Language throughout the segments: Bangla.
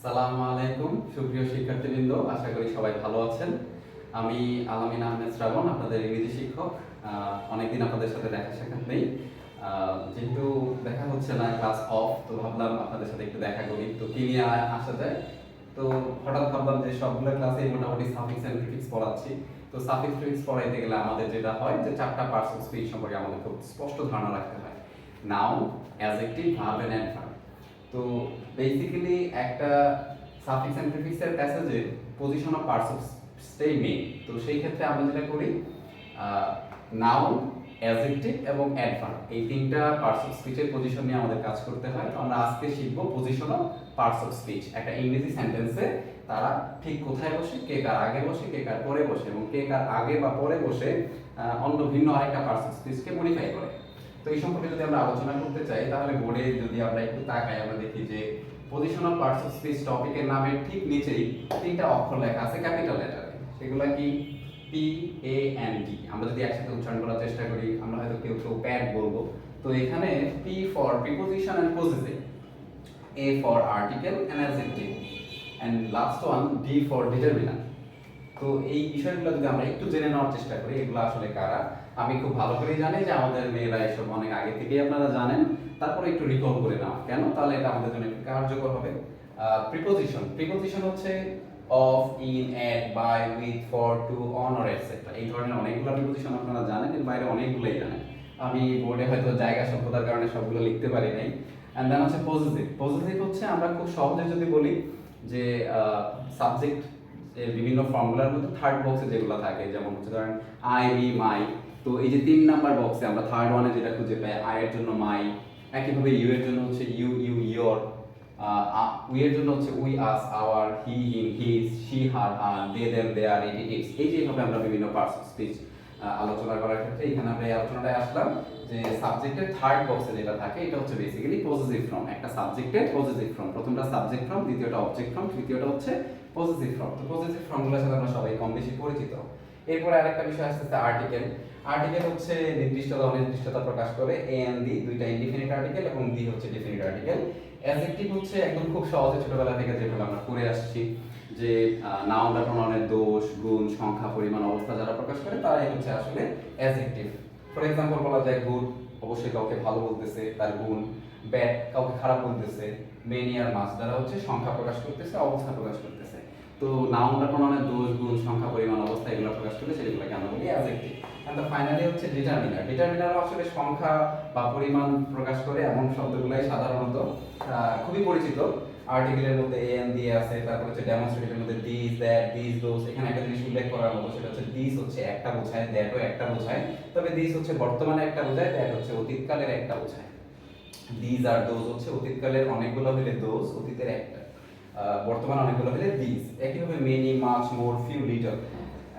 আসসালামু আলাইকুম সুপ্রিয় শিক্ষার্থীবৃন্দ, আশা করি সবাই ভালো আছেন। আমি আলামিন আহমেদ শ্রাবণ, আপনাদের ইংরেজি শিক্ষক। অনেকদিন আপনাদের সাথে দেখা সাক্ষাৎ নেই, যেহেতু দেখা হচ্ছে না, ক্লাস অফ, তো ভাবলাম আপনাদের সাথে একটু দেখা করি। তো কি নিয়ে আসা যায়, তো হঠাৎ ভাবলাম যে সবগুলো ক্লাসে মোটামুটি সাফিক্স এন্ড প্রিফিক্স পড়াচ্ছি। তো সাফিক্স প্রিফিক্স পড়াইতে গেলে আমাদের যেটা হয় যে চারটা পার্টস অফ স্পিচ সম্পর্কে আমাদের খুব স্পষ্ট ধারণা রাখতে হয়: noun, adjective, verb and adverb. তো বেসিক্যালি একটা সাফিক্স এন্ড প্রিফিক্সের প্যাসেজে position of parts of stay main. তো সেই ক্ষেত্রে আমরা যেটা করি, নাউন, অ্যাডজেক্টিভ এবং অ্যাডভার্ব, এই তিনটা পার্টস অফ স্পিচের পজিশন নিয়ে আমাদের কাজ করতে হয়। তো আমরা আজকে শিখব position of parts of speech. একটা ইংরেজি সেন্টেন্সে তারা ঠিক কোথায় বসে, কে কার আগে বসে, কে কার পরে বসে, এবং কে কার আগে বা পরে বসে অন্য ভিন্ন আরেকটা পার্টস অফ স্পিচকে মডিফাই করে। তো এই সম্পর্কে যদি আমরা আলোচনা করতে চাই, তাহলে বোর্ডে যদি আমরা একটু তাকাই, আমরা দেখি যে position of parts of speech টপিকের নামের ঠিক নিচেই তিনটা অক্ষর লেখা আছে ক্যাপিটাল লেটারে। সেগুলো কি? P, A and D. আমরা যদি একসাথে উচ্চারণ করার চেষ্টা করি, আমরা হয়তো কেউ কেউ প্যাড বলবো। তো এখানে P for preposition and possessive, A for article and adjective, and last one D for determinant. তো এই বিষয়গুলো যদি আমরা একটু জেনে নেওয়ার চেষ্টা করি, এগুলো আসলে কারা, আমি খুব ভালো করেই জানি যে আমাদের মেয়েরা এসব অনেক আগে থেকেই আপনারা জানেন। তারপরে একটু রিকল করে নাও কেন, তাহলে এটা আমাদের জন্য একটু কার্যকর হবে। প্রিপোজিশন, প্রিপোজিশন হচ্ছে of, in, at, by, with, for, to, on or etcetera. এই ধরনের অনেকগুলো প্রিপোজিশন আপনারা জানেন, এর বাইরে অনেকগুলোই জানেন। আমি বোর্ডে হয়তো জায়গা স্বল্পতার কারণে সবগুলো লিখতে পারি নাই। এন্ড দেন হচ্ছে পজিটিভ। পজিটিভ হচ্ছে আমরা খুব সহজে যদি বলি যে সাবজেক্ট বিভিন্ন ফর্মুলার মধ্যে থার্ড বক্সে যেগুলো থাকে, যেমন হচ্ছে ধরেন আই, মি, মাই। তো এই যে 3 নাম্বার বক্সে আমরা থার্ড ওয়ানে যেটা খুঁজে পাই, আই এর জন্য মাই, একইভাবে ইউ এর জন্য হচ্ছে ইউ, ইউ, ইয়োর, উই এর জন্য হচ্ছে we, us, our, he, him, his, she, her, her, they, them, their, it, its. এই যে এইভাবে আমরা বিভিন্ন পার্টস অফ স্পিচ আলোচনা করার ক্ষেত্রে এখানে আমরা এই আলোচনাটায় আসলাম যে সাবজেক্টের থার্ড বক্সে যেটা থাকে এটা হচ্ছে বেসিক্যালি পজেসিভ ফর্ম। একটা সাবজেক্টের পজেসিভ ফর্ম, প্রথমটা সাবজেক্ট ফর্ম, দ্বিতীয়টা অবজেক্ট ফর্ম, তৃতীয়টা হচ্ছে পজেসিভ ফর্ম। তো পজেসিভ ফর্মগুলোর সাথে আমরা সবাই কম বেশি পরিচিত। এরপরে আরেকটা বিষয় আসছে আর্টিকেল। আর্টিকেল হচ্ছে নির্দিষ্টতা অনির্দিষ্টতা প্রকাশ করে। এ এন্ড দি দুইটা ইনডিফিনিট আর্টিকেল, এবং দি হচ্ছে ডেফিনিট আর্টিকেল। অ্যাডজেক্টিভ হচ্ছে একদম খুব সহজে ছোটবেলা থেকে যেভাবে আমরা পড়ে আসছি যে নাউন বা প্রোনাউনের দোষ, গুণ, সংখ্যা, পরিমাণ, অবস্থা যারা প্রকাশ করে তারাই হচ্ছে আসলে অ্যাডজেক্টিভ। ফর এক্সাম্পল বলা যায় গুড, অবশ্যই কাউকে ভালো বলতেছে, তার গুণ। ব্যাড, কাউকে খারাপ বলতেছে। মেনি আর মাস, যারা হচ্ছে সংখ্যা প্রকাশ করতেছে, অবস্থা প্রকাশ করতেছে। তো নাউন বা প্রোনাউনের দোষ, গুণ, সংখ্যা, পরিমাণ, অবস্থা এগুলো প্রকাশ করলে সেগুলোকে আমরা বলি অ্যাডজেক্টিভ। এন্ড ফাইনালি হচ্ছে ডিটারমিনার। ডিটারমিনারও আসলে সংখ্যা বা পরিমাণ প্রকাশ করে এমন শব্দগুলাই সাধারণত খুবই পরিচিত। আর্টিকেলের মধ্যে এ এন দিয়ে আছে, তারপর হচ্ছে ডেমনস্ট্রেটিভের মধ্যে দিস, দ্যাট, দিস, দোস। এখানে একটা জিনিস উল্লেখ করার মতো, সেটা হচ্ছে দিস হচ্ছে একটা বোঝায়, দ্যাটও একটা বোঝায়। তবে দিস হচ্ছে বর্তমানে একটা বোঝায়, দ্যাট হচ্ছে অতীতকালের একটা বোঝায়। দিস আর দোজ হচ্ছে অতীতকালের অনেকগুলো হলে দোজ, অতীতের একটা। বর্তমানে অনেকগুলো হলে দিস। একইভাবে মেনি, মাচ, মোর, ফিউ, লিটল।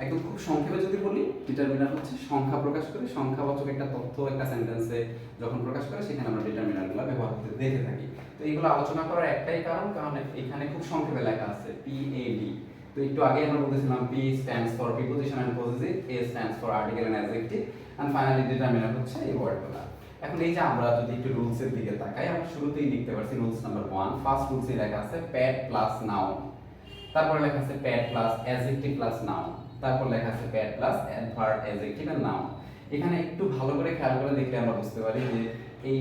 একদম খুব সংক্ষেপে যদি বলি, ডিটারমিনার হচ্ছে সংখ্যা প্রকাশ করে, সংখ্যাবাচক একটা তথ্য একটা সেন্টেন্সে যখন প্রকাশ করে সেখানে আমরা ডিটারমিনারগুলো ব্যবহার করতে দেখে থাকি। তো এইগুলো আলোচনা করার একটাই কারণ এখানে খুব সংক্ষেপে লেখা আছে পি, এ, ডি। তো একটু আগে আমরা বলতেছিলাম P stands for preposition and possessive, A stands for article and adjective, and finally determiner হচ্ছে এই ওয়ার্ডগুলো। এখন এই যে আমরা যদি একটু রুলসের দিকে তাকাই, আমরা শুরুতেই লিখতে পারছি রুলস নাম্বার 1। ফার্স্ট রুলসে লেখা আছে প্যাড প্লাস নাউন, তারপর লেখা আছে PAD plus adjective plus noun, তারপর লেখা আছে PAD plus adverb, adjective and noun. এখানে একটু ভালো করে খেয়াল করে দেখলে আমরা বুঝতে পারি যে এই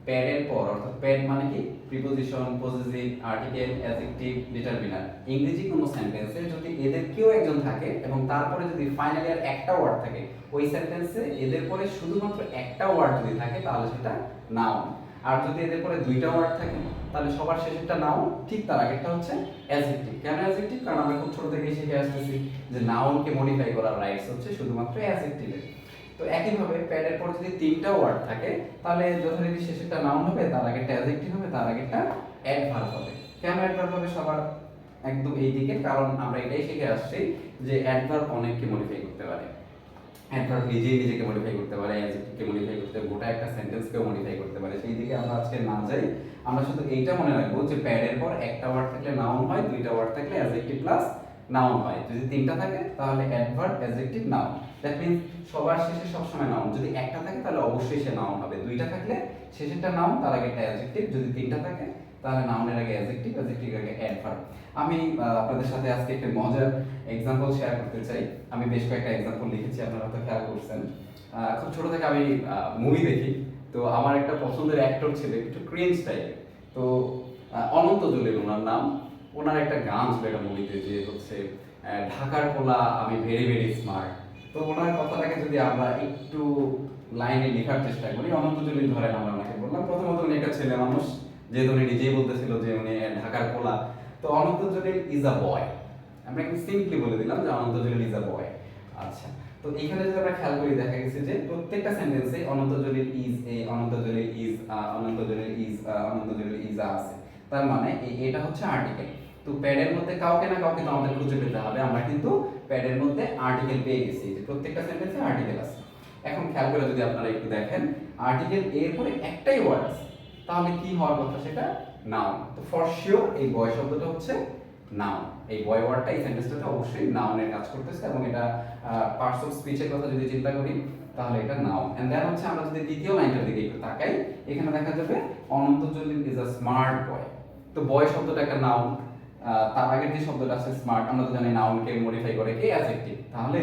প্যাডের পর, অর্থাৎ প্যাড মানে কি, preposition, possessive, article, adjective, determiner. ইংরেজি কোনো সেন্টেন্সে যদি এদের কেউ একজন থাকে এবং তারপরে যদি ফাইনালি আর একটা ওয়ার্ড থাকে, ওই সেন্টেন্সে এদের পরে শুধুমাত্র একটা ওয়ার্ড যদি থাকে তাহলে সেটা নাউন। আর যদি এদের পরে দুইটা ওয়ার্ড থাকে তাহলে সবার শেষেরটা নাউন, ঠিক তার আগেরটা হচ্ছে অ্যাডজেক্টিভ। কেন অ্যাডজেক্টিভ? কারণ আমরা খুব ছোট থেকেই শিখে আসতেছি যে নাউনকে মডিফাই করার রাইটস হচ্ছে শুধুমাত্র অ্যাডজেক্টিভের। তো একইভাবে প্যাডের পর যদি তিনটা ওয়ার্ড থাকে তাহলে যথারীতি শেষেরটা নাউন হবে, তার আগেরটা অ্যাডজেক্টিভ হবে, তার আগেরটা অ্যাডভার্ব হবে। কেন অ্যাডভার্ব হবে সবার একদম এইদিকে? কারণ আমরা এটাই শিখে আসছি যে অ্যাডভার্ব অনেককে মডিফাই করতে পারে। অ্যাডভার্ব নিজেই নিজেকে মডিফাই করতে পারে, অ্যাডজেক্টিভকে মডিফাই করতে পারে, গোটা একটা সেন্টেন্সকেও মডিফাই করতে পারে। সেই দিকে আমরা আজকে না যাই, আমরা শুধু এইটা মনে রাখবো যে প্যাডের পর একটা ওয়ার্ড থাকলে নাউন হয়, দুইটা ওয়ার্ড থাকলে অ্যাডজেক্টিভ প্লাস নাউন হয়, যদি তিনটা থাকে তাহলে adverb, adjective, noun. That means সবার শেষে সবসময় নাউন। যদি একটা থাকে তাহলে অবশ্যই সে নাউন হবে, দুইটা থাকলে শেষেরটা নাউন, তার আগেরটা অ্যাডজেক্টিভ, যদি তিনটা থাকে তাহলে নাউনের আগে অ্যাডজেক্টিভ, অ্যাডজেক্টিভের আগে অ্যাডভার্ব। আমি আপনাদের সাথে আজকে একটা মজার এক্সাম্পল শেয়ার করতে চাই। আমি বেশ কয়েকটা এক্সাম্পল লিখেছি, আপনারা তো খেয়াল করছেন। খুব ছোট থেকে আমি মুভি দেখি, তো আমার একটা পছন্দের অ্যাক্টর ছিল একটু ক্রিঞ্জ টাইপের। তো অনন্ত জলিল ওনার নাম। ওনার একটা গান ছিল একটা মুভিতে, যে হচ্ছে ঢাকার পোলা আমি ভেরি ভেরি স্মার্ট। তো ওনার কথাটাকে যদি আমরা একটু লাইনে লেখার চেষ্টা করি, অনন্ত জলিল ধরেন আমরা ওনাকে বললাম, প্রথমত উনি একটা ছেলে মানুষ, যেহেতু উনি নিজেই বলতেছিল যে উনি ঢাকার পোলা। তো অনন্ত জলিল ইজ আ বয়, আমরা একটু সিম্পলি বলে দিলাম যে অনন্ত জলিল ইজ আ বয়। আচ্ছা, তো এখানে যদি আমরা খেয়াল করি, দেখা গেছে যে প্রত্যেকটা সেন্টেন্সে Ananta Jalil is a, Ananta Jalil is Ananta Jalil is Ananta Jalil is আছে। তার মানে এটা হচ্ছে আর্টিকেল। তো প্যাডের মধ্যে কাউকে না কাউকে তো আমাদের খুঁজে পেতে হবে। আমরা কিন্তু প্যাডের মধ্যে আর্টিকেল পেয়ে গেছি, যে প্রত্যেকটা সেন্টেন্সে আর্টিকেল আছে। এখন খেয়াল করে যদি আপনারা একটু দেখেন, আর্টিকেল এর পরে একটাই ওয়ার্ড আছে, তাহলে কি হওয়ার কথা? সেটা নাউন। তো ফর শিওর এই বয় শব্দটা হচ্ছে নাউন। এই বয় ওয়ার্ডটা এই সেন্টেন্সটাতে অবশ্যই নাউনের কাজ করতেছে, এবং এটা পার্টস অফ স্পিচের কথা যদি চিন্তা করি তাহলে এটা নাউন। এন্ড দেন হচ্ছে আমরা যদি দ্বিতীয় লাইনটার দিকে একটু তাকাই, এখানে দেখা যাবে Ananta Jalil is a smart boy. তো বয় শব্দটা একটা নাউন, তার আগের যে শব্দটা আছে স্মার্ট, আমরা তো জানি নাউনকে মডিফাই করে কে? অ্যাডজেক্টিভ। তাহলে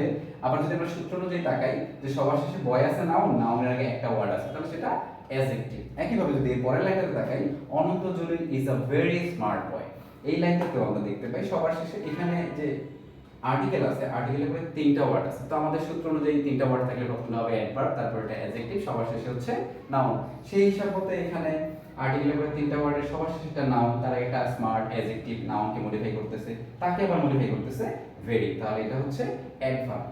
আবার যদি আমরা সূত্র অনুযায়ী তাকাই, যে সবার শেষে বয় আছে নাউন, নাউনের আগে একটা ওয়ার্ড আছে, তাহলে সেটা অ্যাডজেক্টিভ। একইভাবে যদি এর পরের লাইনটাতে তাকাই, Ananta Jalil is a very smart boy, এই লাইনটাতেও আমরা দেখতে পাই সবার শেষে এখানে যে আর্টিকেল আছে, আর্টিকেলের পরে তিনটা ওয়ার্ড আছে। তো আমাদের সূত্র অনুযায়ী তিনটা ওয়ার্ড থাকলে প্রথমে হবে অ্যাডভার্ব, তারপর এটা অ্যাডজেক্টিভ, সবার শেষে হচ্ছে নাউন। সেই হিসাব মতে এখানে আর্টিকেলের পরে তিনটা ওয়ার্ডের সবার শেষে একটা নাউন, তার একটা স্মার্ট, অ্যাডজেক্টিভ, নাউনকে মডিফাই করতেছে, তাকে আবার মডিফাই করতেছে ভেরি, তাহলে এটা হচ্ছে অ্যাডভার্ব।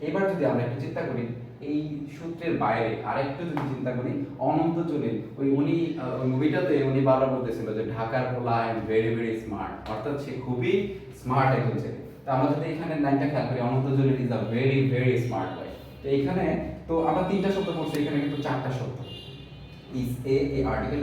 এবার যদি আমরা একটু চিন্তা করি, এই সূত্রের বাইরে আরেকটু যদি চিন্তা করি, অনন্ত জলিল ওই মুভিটাতে উনি বারবার বলতেছিল যে ঢাকার পোলা I am very very smart, অর্থাৎ সে খুবই স্মার্ট একজন ছেলে। তো আমরা যদি এখানে লাইনটা খেয়াল করি, Ananta Jalil is a very very smart boy. তো এখানে তো আমরা তিনটা শব্দ পড়ছি, এখানে কিন্তু চারটা শব্দ। Is a article